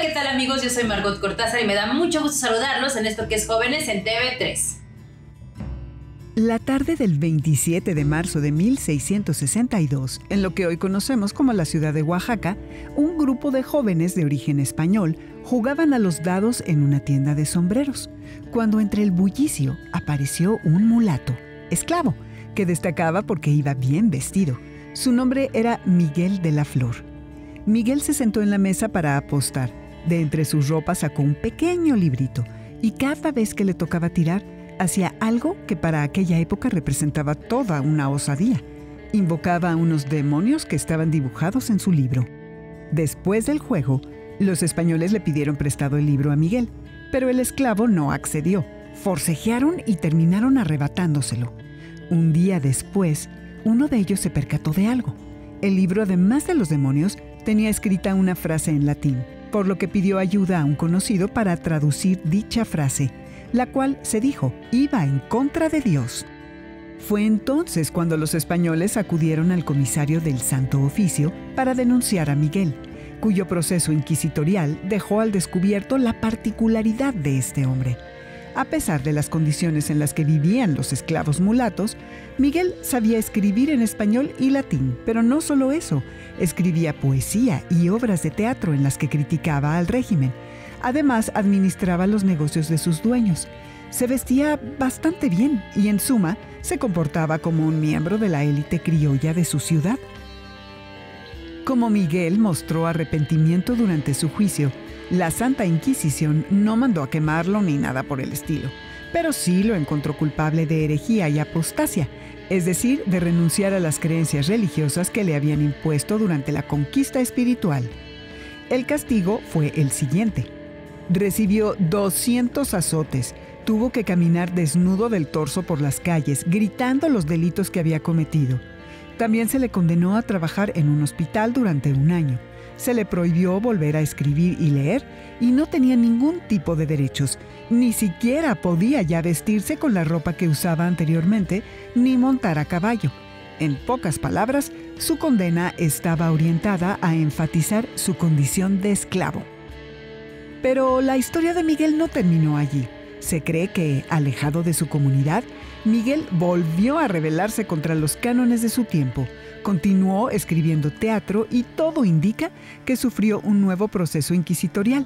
¿qué tal amigos? Yo soy Margot Cortázar y me da mucho gusto saludarlos en esto que es Jóvenes en TV3. La tarde del 27 de marzo de 1662, en lo que hoy conocemos como la ciudad de Oaxaca, un grupo de jóvenes de origen español jugaban a los dados en una tienda de sombreros, cuando entre el bullicio apareció un mulato, esclavo, que destacaba porque iba bien vestido. Su nombre era Miguel de la Flor. Miguel se sentó en la mesa para apostar. De entre sus ropas sacó un pequeño librito y cada vez que le tocaba tirar, hacía algo que para aquella época representaba toda una osadía. Invocaba a unos demonios que estaban dibujados en su libro. Después del juego, los españoles le pidieron prestado el libro a Miguel, pero el esclavo no accedió. Forcejearon y terminaron arrebatándoselo. Un día después, uno de ellos se percató de algo. El libro, además de los demonios, tenía escrita una frase en latín, por lo que pidió ayuda a un conocido para traducir dicha frase, la cual, se dijo, iba en contra de Dios. Fue entonces cuando los españoles acudieron al comisario del Santo Oficio para denunciar a Miguel, cuyo proceso inquisitorial dejó al descubierto la particularidad de este hombre. A pesar de las condiciones en las que vivían los esclavos mulatos, Miguel sabía escribir en español y latín, pero no solo eso, escribía poesía y obras de teatro en las que criticaba al régimen. Además, administraba los negocios de sus dueños. Se vestía bastante bien y, en suma, se comportaba como un miembro de la élite criolla de su ciudad. Como Miguel mostró arrepentimiento durante su juicio, la Santa Inquisición no mandó a quemarlo ni nada por el estilo, pero sí lo encontró culpable de herejía y apostasia, es decir, de renunciar a las creencias religiosas que le habían impuesto durante la conquista espiritual. El castigo fue el siguiente. Recibió 200 azotes, tuvo que caminar desnudo del torso por las calles, gritando los delitos que había cometido. También se le condenó a trabajar en un hospital durante un año. Se le prohibió volver a escribir y leer y no tenía ningún tipo de derechos. Ni siquiera podía ya vestirse con la ropa que usaba anteriormente ni montar a caballo. En pocas palabras, su condena estaba orientada a enfatizar su condición de esclavo. Pero la historia de Miguel no terminó allí. Se cree que, alejado de su comunidad, Miguel volvió a rebelarse contra los cánones de su tiempo. Continuó escribiendo teatro y todo indica que sufrió un nuevo proceso inquisitorial.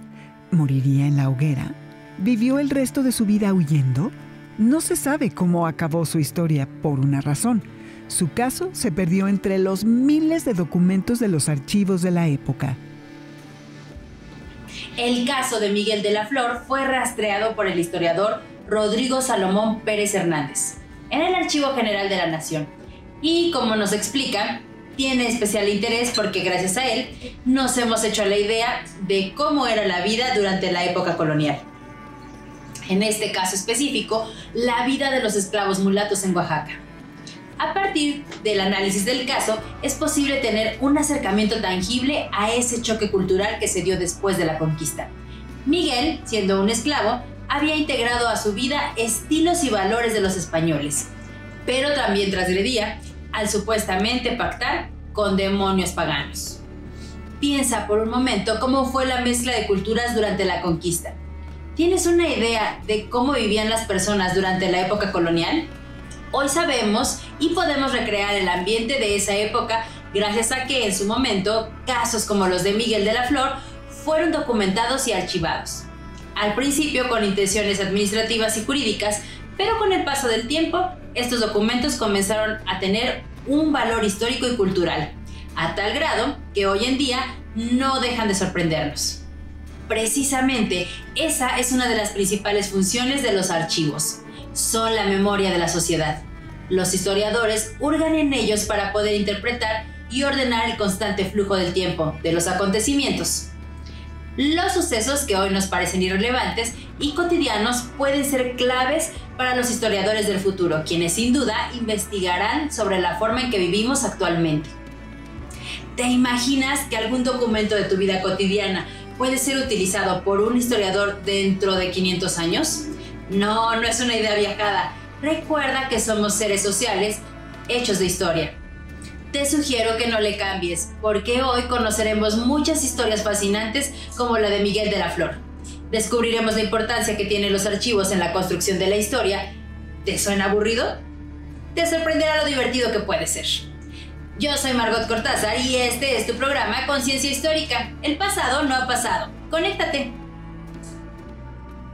¿Moriría en la hoguera? ¿Vivió el resto de su vida huyendo? No se sabe cómo acabó su historia por una razón. Su caso se perdió entre los miles de documentos de los archivos de la época. El caso de Miguel de la Flor fue rastreado por el historiador Rodrigo Salomón Pérez Hernández en el Archivo General de la Nación. Y como nos explica, tiene especial interés porque gracias a él nos hemos hecho la idea de cómo era la vida durante la época colonial. En este caso específico, la vida de los esclavos mulatos en Oaxaca. A partir del análisis del caso, es posible tener un acercamiento tangible a ese choque cultural que se dio después de la conquista. Miguel, siendo un esclavo, había integrado a su vida estilos y valores de los españoles, pero también transgredía al supuestamente pactar con demonios paganos. Piensa por un momento cómo fue la mezcla de culturas durante la conquista. ¿Tienes una idea de cómo vivían las personas durante la época colonial? Hoy sabemos y podemos recrear el ambiente de esa época gracias a que en su momento casos como los de Miguel de la Flor fueron documentados y archivados. Al principio con intenciones administrativas y jurídicas, pero con el paso del tiempo estos documentos comenzaron a tener un valor histórico y cultural, a tal grado que hoy en día no dejan de sorprendernos. Precisamente esa es una de las principales funciones de los archivos. Son la memoria de la sociedad. Los historiadores hurgan en ellos para poder interpretar y ordenar el constante flujo del tiempo, de los acontecimientos. Los sucesos que hoy nos parecen irrelevantes y cotidianos pueden ser claves para los historiadores del futuro, quienes sin duda investigarán sobre la forma en que vivimos actualmente. ¿Te imaginas que algún documento de tu vida cotidiana puede ser utilizado por un historiador dentro de 500 años? No es una idea viajada. Recuerda que somos seres sociales hechos de historia. te sugiero que no le cambies, porque hoy conoceremos muchas historias fascinantes como la de Miguel de la Flor. Descubriremos la importancia que tienen los archivos en la construcción de la historia. ¿Te suena aburrido? Te sorprenderá lo divertido que puede ser. Yo soy Margot Cortázar y este es tu programa Conciencia Histórica. El pasado no ha pasado. ¡Conéctate!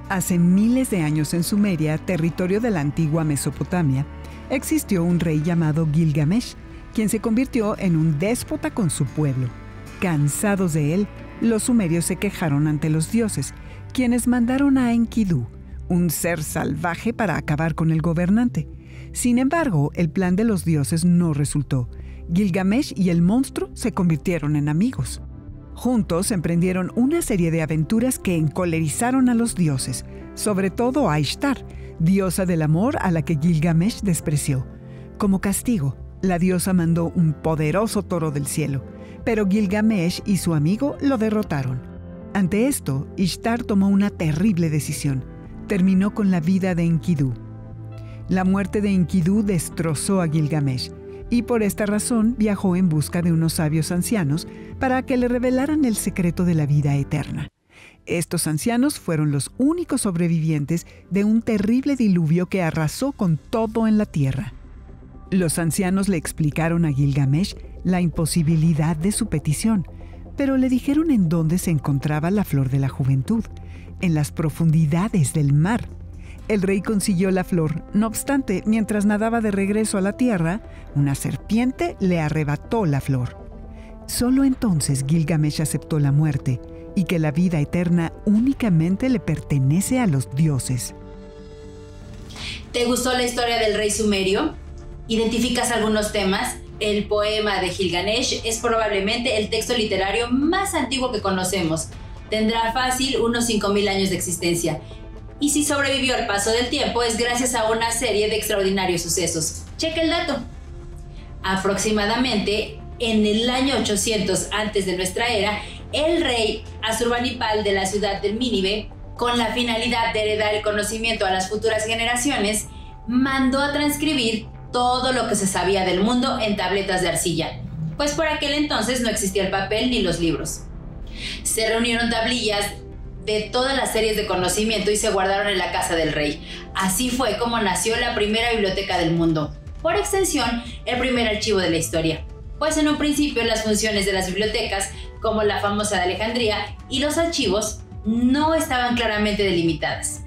Hace miles de años en Sumeria, territorio de la antigua Mesopotamia, existió un rey llamado Gilgamesh, quien se convirtió en un déspota con su pueblo. Cansados de él, los sumerios se quejaron ante los dioses, quienes mandaron a Enkidu, un ser salvaje, para acabar con el gobernante. Sin embargo, el plan de los dioses no resultó. Gilgamesh y el monstruo se convirtieron en amigos. Juntos emprendieron una serie de aventuras que encolerizaron a los dioses, sobre todo a Ishtar, diosa del amor a la que Gilgamesh despreció. Como castigo, la diosa mandó un poderoso toro del cielo, pero Gilgamesh y su amigo lo derrotaron. Ante esto, Ishtar tomó una terrible decisión. Terminó con la vida de Enkidu. La muerte de Enkidu destrozó a Gilgamesh, y por esta razón viajó en busca de unos sabios ancianos para que le revelaran el secreto de la vida eterna. Estos ancianos fueron los únicos sobrevivientes de un terrible diluvio que arrasó con todo en la tierra. Los ancianos le explicaron a Gilgamesh la imposibilidad de su petición, pero le dijeron en dónde se encontraba la flor de la juventud, en las profundidades del mar. El rey consiguió la flor. No obstante, mientras nadaba de regreso a la tierra, una serpiente le arrebató la flor. Solo entonces Gilgamesh aceptó la muerte y que la vida eterna únicamente le pertenece a los dioses. ¿Te gustó la historia del rey sumerio? ¿Identificas algunos temas? El poema de Gilgamesh es probablemente el texto literario más antiguo que conocemos. Tendrá fácil unos 5.000 años de existencia. Y si sobrevivió al paso del tiempo es gracias a una serie de extraordinarios sucesos. Checa el dato. Aproximadamente en el año 800 antes de nuestra era, el rey Asurbanipal de la ciudad de Nínive, con la finalidad de heredar el conocimiento a las futuras generaciones, mandó a transcribir todo lo que se sabía del mundo en tabletas de arcilla, pues por aquel entonces no existía el papel ni los libros. Se reunieron tablillas de todas las series de conocimiento y se guardaron en la casa del rey. Así fue como nació la primera biblioteca del mundo, por extensión, el primer archivo de la historia, pues en un principio las funciones de las bibliotecas, como la famosa de Alejandría, y los archivos no estaban claramente delimitadas.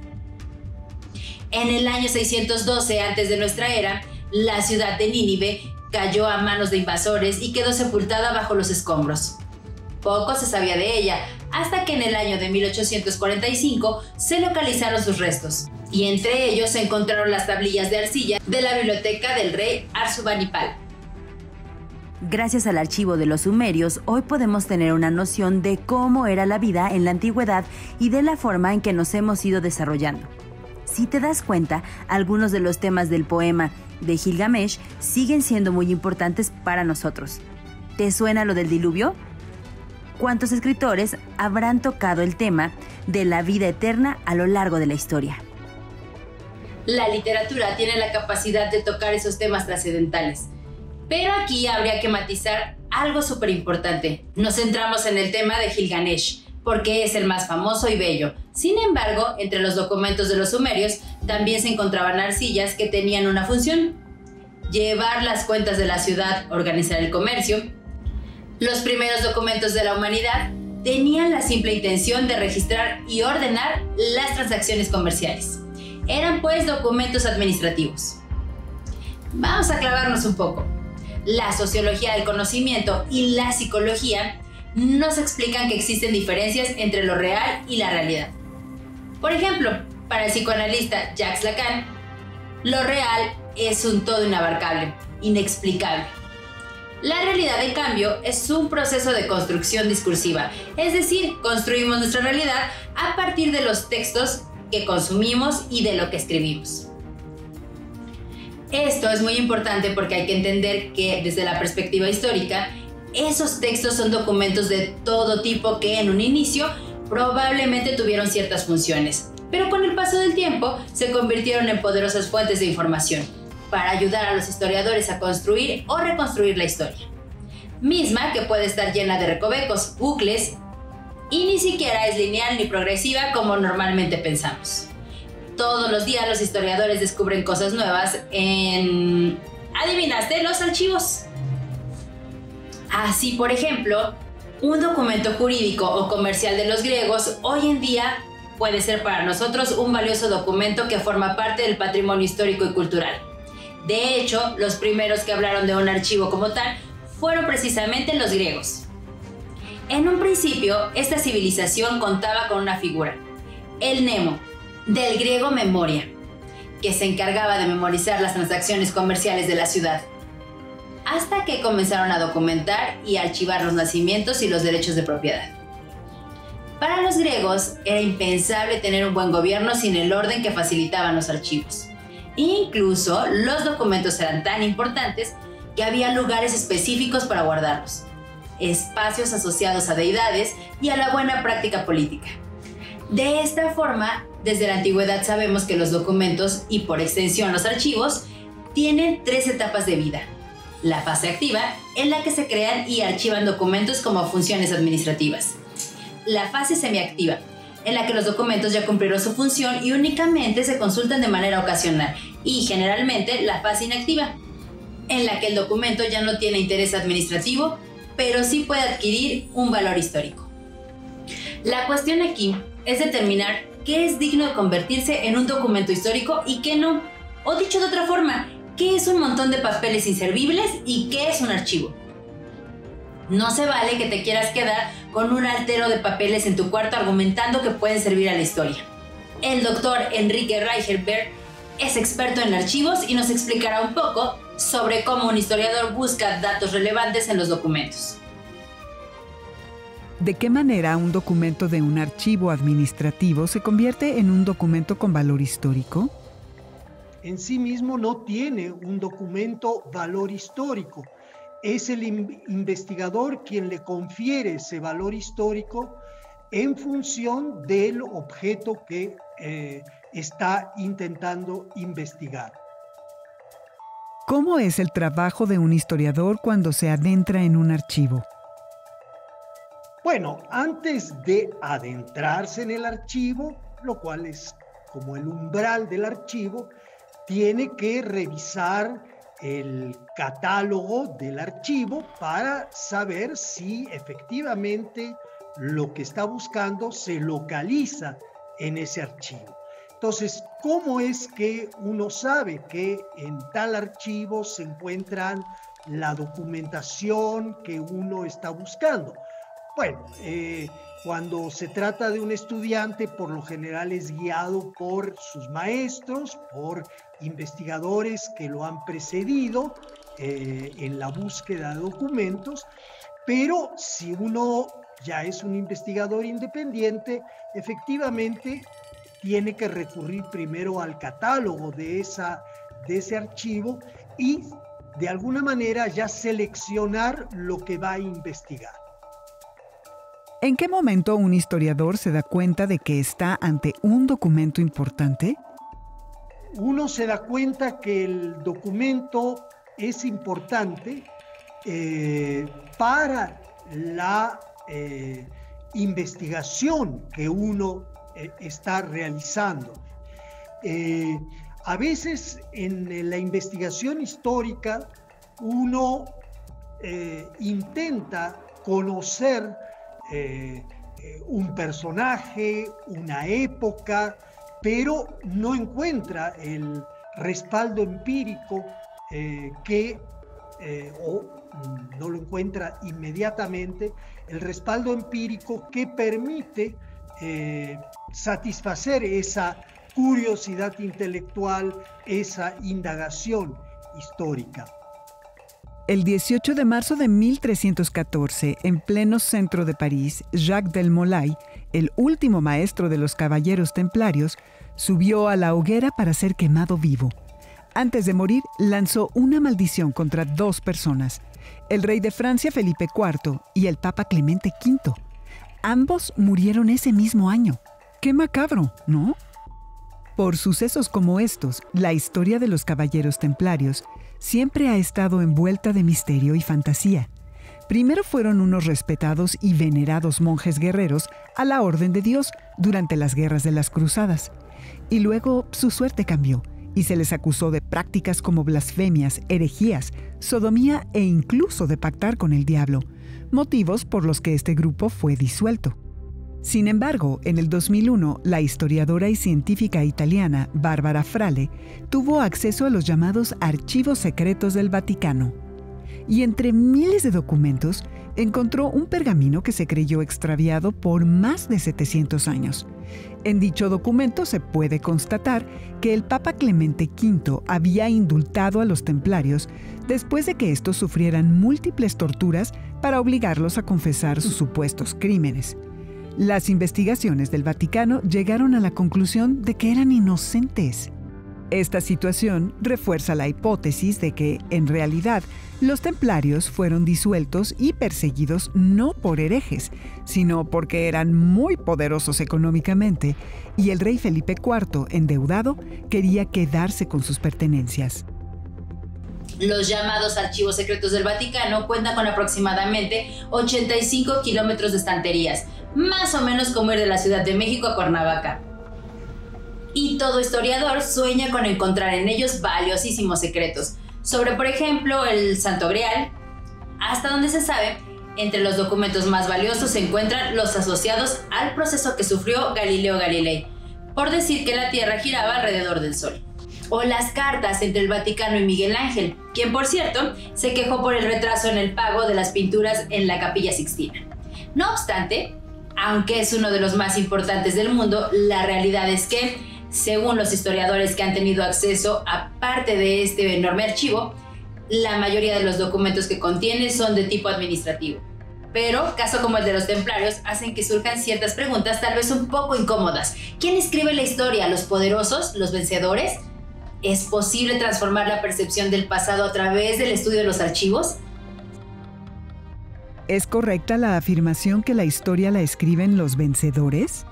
En el año 612 antes de nuestra era, la ciudad de Nínive cayó a manos de invasores y quedó sepultada bajo los escombros. Poco se sabía de ella, hasta que en el año de 1845 se localizaron sus restos, y entre ellos se encontraron las tablillas de arcilla de la biblioteca del rey Asurbanipal. Gracias al archivo de los sumerios, hoy podemos tener una noción de cómo era la vida en la antigüedad y de la forma en que nos hemos ido desarrollando. Si te das cuenta, algunos de los temas del poema de Gilgamesh siguen siendo muy importantes para nosotros. ¿Te suena lo del diluvio? ¿Cuántos escritores habrán tocado el tema de la vida eterna a lo largo de la historia? La literatura tiene la capacidad de tocar esos temas trascendentales. Pero aquí habría que matizar algo súper importante. Nos centramos en el tema de Gilgamesh, porque es el más famoso y bello. Sin embargo, entre los documentos de los sumerios también se encontraban arcillas que tenían una función: llevar las cuentas de la ciudad, organizar el comercio. Los primeros documentos de la humanidad tenían la simple intención de registrar y ordenar las transacciones comerciales. Eran pues documentos administrativos. Vamos a clavarnos un poco. La sociología del conocimiento y la psicología nos explican que existen diferencias entre lo real y la realidad. Por ejemplo, para el psicoanalista Jacques Lacan, lo real es un todo inabarcable, inexplicable. La realidad, en cambio, es un proceso de construcción discursiva, es decir, construimos nuestra realidad a partir de los textos que consumimos y de lo que escribimos. Esto es muy importante porque hay que entender que, desde la perspectiva histórica, esos textos son documentos de todo tipo que en un inicio probablemente tuvieron ciertas funciones, pero con el paso del tiempo se convirtieron en poderosas fuentes de información. para ayudar a los historiadores a construir o reconstruir la historia, misma que puede estar llena de recovecos, bucles, y ni siquiera es lineal ni progresiva como normalmente pensamos. Todos los días los historiadores descubren cosas nuevas en... ¿adivinaste? Los archivos. Así, por ejemplo, un documento jurídico o comercial de los griegos hoy en día puede ser para nosotros un valioso documento que forma parte del patrimonio histórico y cultural. De hecho, los primeros que hablaron de un archivo como tal fueron precisamente los griegos. En un principio, esta civilización contaba con una figura, el Nemo, del griego memoria, que se encargaba de memorizar las transacciones comerciales de la ciudad, hasta que comenzaron a documentar y archivar los nacimientos y los derechos de propiedad. Para los griegos era impensable tener un buen gobierno sin el orden que facilitaban los archivos. Incluso los documentos eran tan importantes que había lugares específicos para guardarlos, espacios asociados a deidades y a la buena práctica política. De esta forma, desde la antigüedad sabemos que los documentos, y por extensión los archivos, tienen 3 etapas de vida. La fase activa, en la que se crean y archivan documentos como funciones administrativas. La fase semiactiva, en la que los documentos ya cumplieron su función y únicamente se consultan de manera ocasional. Y generalmente la fase inactiva, en la que el documento ya no tiene interés administrativo, pero sí puede adquirir un valor histórico. La cuestión aquí es determinar qué es digno de convertirse en un documento histórico y qué no. O dicho de otra forma, ¿qué es un montón de papeles inservibles y qué es un archivo? No se vale que te quieras quedar con un altero de papeles en tu cuarto argumentando que pueden servir a la historia. El doctor Enrique Reicherberg es experto en archivos y nos explicará un poco sobre cómo un historiador busca datos relevantes en los documentos. ¿De qué manera un documento de un archivo administrativo se convierte en un documento con valor histórico? En sí mismo no tiene un documento valor histórico. Es el investigador quien le confiere ese valor histórico en función del objeto que está intentando investigar. ¿Cómo es el trabajo de un historiador cuando se adentra en un archivo? Bueno, antes de adentrarse en el archivo, lo cual es como el umbral del archivo, tiene que revisar el catálogo del archivo para saber si efectivamente lo que está buscando se localiza en ese archivo. Entonces, ¿cómo es que uno sabe que en tal archivo se encuentran la documentación que uno está buscando? Bueno, cuando se trata de un estudiante, por lo general es guiado por sus maestros, por investigadores que lo han precedido en la búsqueda de documentos, pero si uno ya es un investigador independiente, efectivamente tiene que recurrir primero al catálogo de ese archivo y de alguna manera ya seleccionar lo que va a investigar. ¿En qué momento un historiador se da cuenta de que está ante un documento importante? Uno se da cuenta que el documento es importante para la investigación que uno está realizando. A veces en la investigación histórica uno intenta conocer un personaje, una época, pero no encuentra el respaldo empírico o no lo encuentra inmediatamente, el respaldo empírico que permite satisfacer esa curiosidad intelectual, esa indagación histórica. El 18 de marzo de 1314, en pleno centro de París, Jacques del Molay, el último maestro de los caballeros templarios, subió a la hoguera para ser quemado vivo. Antes de morir, lanzó una maldición contra 2 personas, el rey de Francia Felipe IV y el Papa Clemente V. Ambos murieron ese mismo año. ¡Qué macabro!, ¿no? Por sucesos como estos, la historia de los caballeros templarios siempre ha estado envuelta de misterio y fantasía. Primero fueron unos respetados y venerados monjes guerreros a la Orden de Dios durante las guerras de las Cruzadas. Y luego su suerte cambió y se les acusó de prácticas como blasfemias, herejías, sodomía e incluso de pactar con el diablo, motivos por los que este grupo fue disuelto. Sin embargo, en el 2001, la historiadora y científica italiana Barbara Frale tuvo acceso a los llamados archivos secretos del Vaticano. Y entre miles de documentos, encontró un pergamino que se creyó extraviado por más de 700 años. En dicho documento se puede constatar que el Papa Clemente V había indultado a los templarios después de que estos sufrieran múltiples torturas para obligarlos a confesar sus supuestos crímenes. Las investigaciones del Vaticano llegaron a la conclusión de que eran inocentes. Esta situación refuerza la hipótesis de que, en realidad, los templarios fueron disueltos y perseguidos no por herejes, sino porque eran muy poderosos económicamente y el rey Felipe IV, endeudado, quería quedarse con sus pertenencias. Los llamados archivos secretos del Vaticano cuentan con aproximadamente 85 kilómetros de estanterías, más o menos como ir de la Ciudad de México a Cuernavaca. Y todo historiador sueña con encontrar en ellos valiosísimos secretos, sobre por ejemplo el Santo Grial. Hasta donde se sabe, entre los documentos más valiosos se encuentran los asociados al proceso que sufrió Galileo Galilei, por decir que la Tierra giraba alrededor del Sol. O las cartas entre el Vaticano y Miguel Ángel, quien por cierto se quejó por el retraso en el pago de las pinturas en la Capilla Sixtina. No obstante, aunque es uno de los más importantes del mundo, la realidad es que, según los historiadores que han tenido acceso a parte de este enorme archivo, la mayoría de los documentos que contiene son de tipo administrativo. Pero, casos como el de los templarios hacen que surjan ciertas preguntas tal vez un poco incómodas. ¿Quién escribe la historia? ¿Los poderosos? ¿Los vencedores? ¿Es posible transformar la percepción del pasado a través del estudio de los archivos? ¿Es correcta la afirmación que la historia la escriben los vencedores?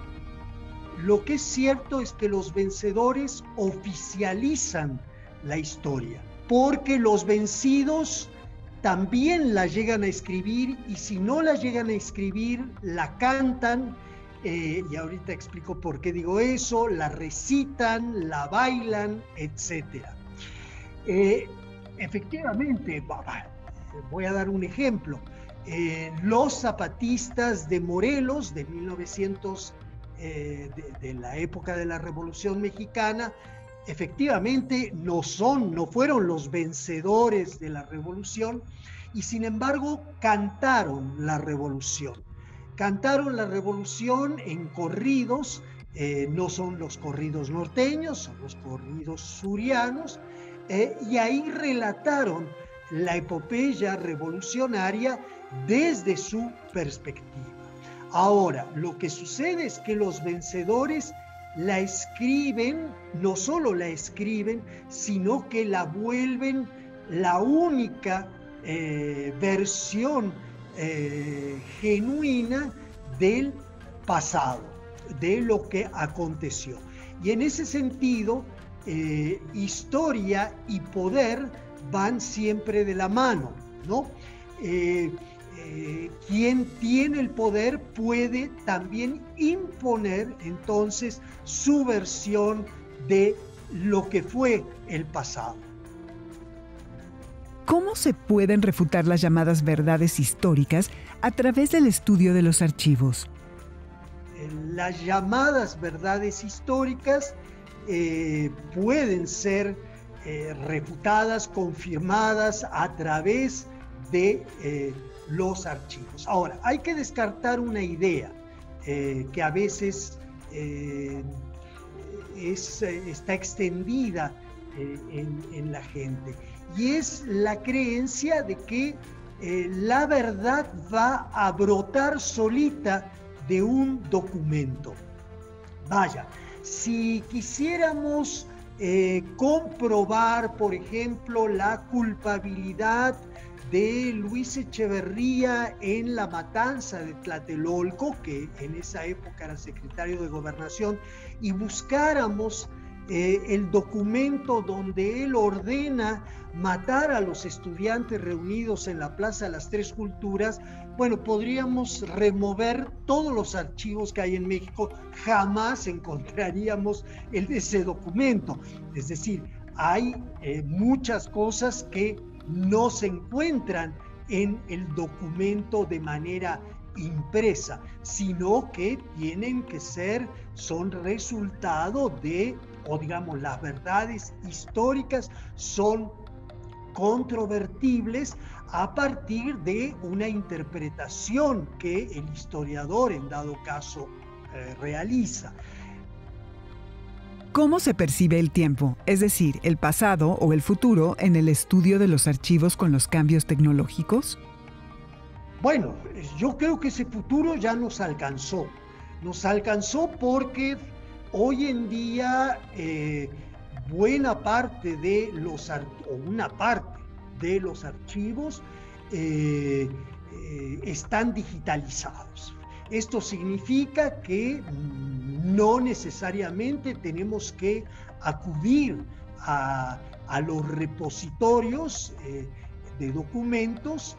Lo que es cierto es que los vencedores oficializan la historia, porque los vencidos también la llegan a escribir y si no la llegan a escribir, la cantan, y ahorita explico por qué digo eso, la recitan, la bailan, etc. Efectivamente, voy a dar un ejemplo. Los zapatistas de Morelos de 1900, de la época de la Revolución Mexicana, efectivamente no fueron los vencedores de la revolución y sin embargo cantaron la revolución. Cantaron la revolución en corridos, no son los corridos norteños, son los corridos surianos, y ahí relataron la epopeya revolucionaria desde su perspectiva. Ahora, lo que sucede es que los vencedores la escriben, no solo la escriben, sino que la vuelven la única versión genuina del pasado, de lo que aconteció. Y en ese sentido, historia y poder van siempre de la mano, ¿no? Quien tiene el poder puede también imponer entonces su versión de lo que fue el pasado. ¿Cómo se pueden refutar las llamadas verdades históricas a través del estudio de los archivos? Las llamadas verdades históricas pueden ser refutadas, confirmadas a través de los archivos. Ahora, hay que descartar una idea que a veces está extendida en la gente, y es la creencia de que la verdad va a brotar solita de un documento. Vaya, si quisiéramos comprobar, por ejemplo, la culpabilidad de Luis Echeverría en la matanza de Tlatelolco, que en esa época era secretario de Gobernación, y buscáramos el documento donde él ordena matar a los estudiantes reunidos en la Plaza de las Tres Culturas, bueno, podríamos remover todos los archivos que hay en México, jamás encontraríamos ese documento. Es decir, hay muchas cosas que no se encuentran en el documento de manera impresa, sino que tienen que son resultado de, o digamos, las verdades históricas son controvertibles a partir de una interpretación que el historiador en dado caso realiza. ¿Cómo se percibe el tiempo, es decir, el pasado o el futuro, en el estudio de los archivos con los cambios tecnológicos? Bueno, yo creo que ese futuro ya nos alcanzó. Nos alcanzó porque hoy en día buena parte de una parte de los archivos están digitalizados. Esto significa que no necesariamente tenemos que acudir a los repositorios de documentos,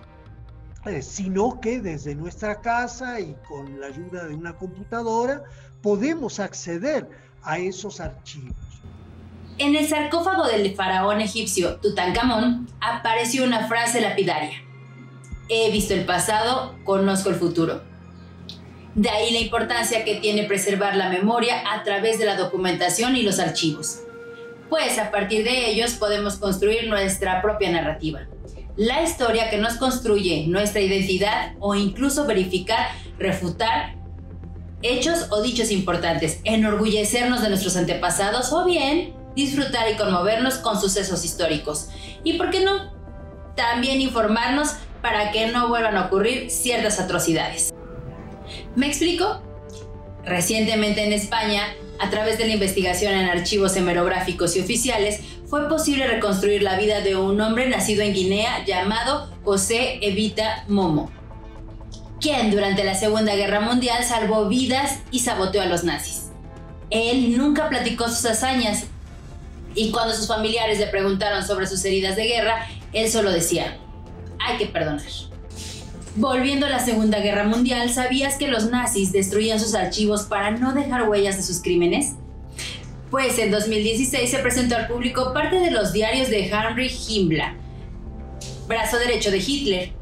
sino que desde nuestra casa y con la ayuda de una computadora podemos acceder a esos archivos. En el sarcófago del faraón egipcio Tutankamón apareció una frase lapidaria: he visto el pasado, conozco el futuro. De ahí la importancia que tiene preservar la memoria a través de la documentación y los archivos, pues a partir de ellos podemos construir nuestra propia narrativa, la historia que nos construye nuestra identidad, o incluso verificar, refutar hechos o dichos importantes, enorgullecernos de nuestros antepasados o bien disfrutar y conmovernos con sucesos históricos. Y por qué no, también informarnos para que no vuelvan a ocurrir ciertas atrocidades. ¿Me explico? Recientemente en España, a través de la investigación en archivos hemerográficos y oficiales, fue posible reconstruir la vida de un hombre nacido en Guinea llamado José Evita Momo, quien durante la Segunda Guerra Mundial salvó vidas y saboteó a los nazis. Él nunca platicó sus hazañas, y cuando sus familiares le preguntaron sobre sus heridas de guerra, él solo decía: hay que perdonar. Volviendo a la Segunda Guerra Mundial, ¿sabías que los nazis destruían sus archivos para no dejar huellas de sus crímenes? Pues en 2016 se presentó al público parte de los diarios de Heinrich Himmler, brazo derecho de Hitler,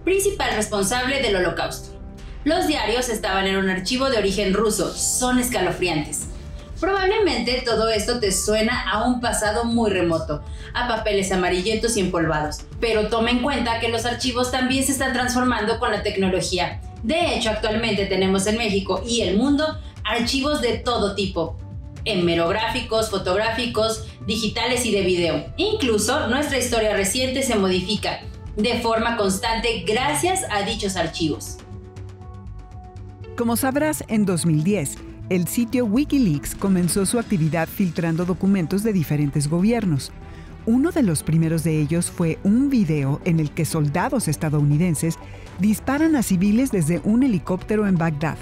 principal responsable del Holocausto. Los diarios estaban en un archivo de origen ruso, son escalofriantes. Probablemente todo esto te suena a un pasado muy remoto, a papeles amarillentos y empolvados, pero toma en cuenta que los archivos también se están transformando con la tecnología. De hecho, actualmente tenemos en México y el mundo archivos de todo tipo, hemerográficos, fotográficos, digitales y de video. Incluso nuestra historia reciente se modifica de forma constante gracias a dichos archivos. Como sabrás, en 2010, el sitio Wikileaks comenzó su actividad filtrando documentos de diferentes gobiernos. Uno de los primeros de ellos fue un video en el que soldados estadounidenses disparan a civiles desde un helicóptero en Bagdad.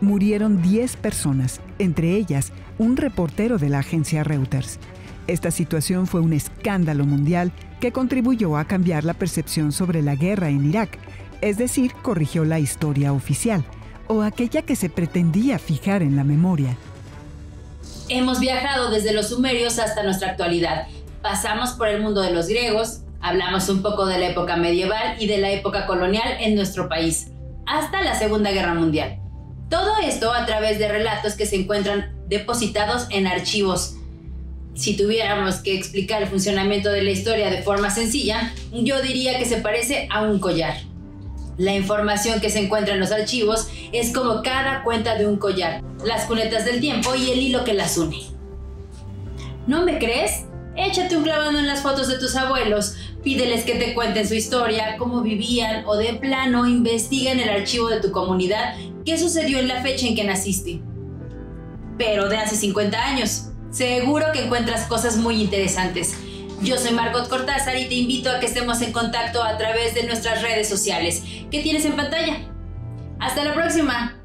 Murieron 10 personas, entre ellas un reportero de la agencia Reuters. Esta situación fue un escándalo mundial que contribuyó a cambiar la percepción sobre la guerra en Irak, es decir, corrigió la historia oficial, o aquella que se pretendía fijar en la memoria. Hemos viajado desde los sumerios hasta nuestra actualidad. Pasamos por el mundo de los griegos, hablamos un poco de la época medieval y de la época colonial en nuestro país, hasta la Segunda Guerra Mundial. Todo esto a través de relatos que se encuentran depositados en archivos. Si tuviéramos que explicar el funcionamiento de la historia de forma sencilla, yo diría que se parece a un collar. La información que se encuentra en los archivos es como cada cuenta de un collar, las cunetas del tiempo y el hilo que las une. ¿No me crees? Échate un clavado en las fotos de tus abuelos, pídeles que te cuenten su historia, cómo vivían, o de plano investiga en el archivo de tu comunidad qué sucedió en la fecha en que naciste. Pero de hace 50 años. Seguro que encuentras cosas muy interesantes. Yo soy Margot Cortázar y te invito a que estemos en contacto a través de nuestras redes sociales que tienes en pantalla. ¡Hasta la próxima!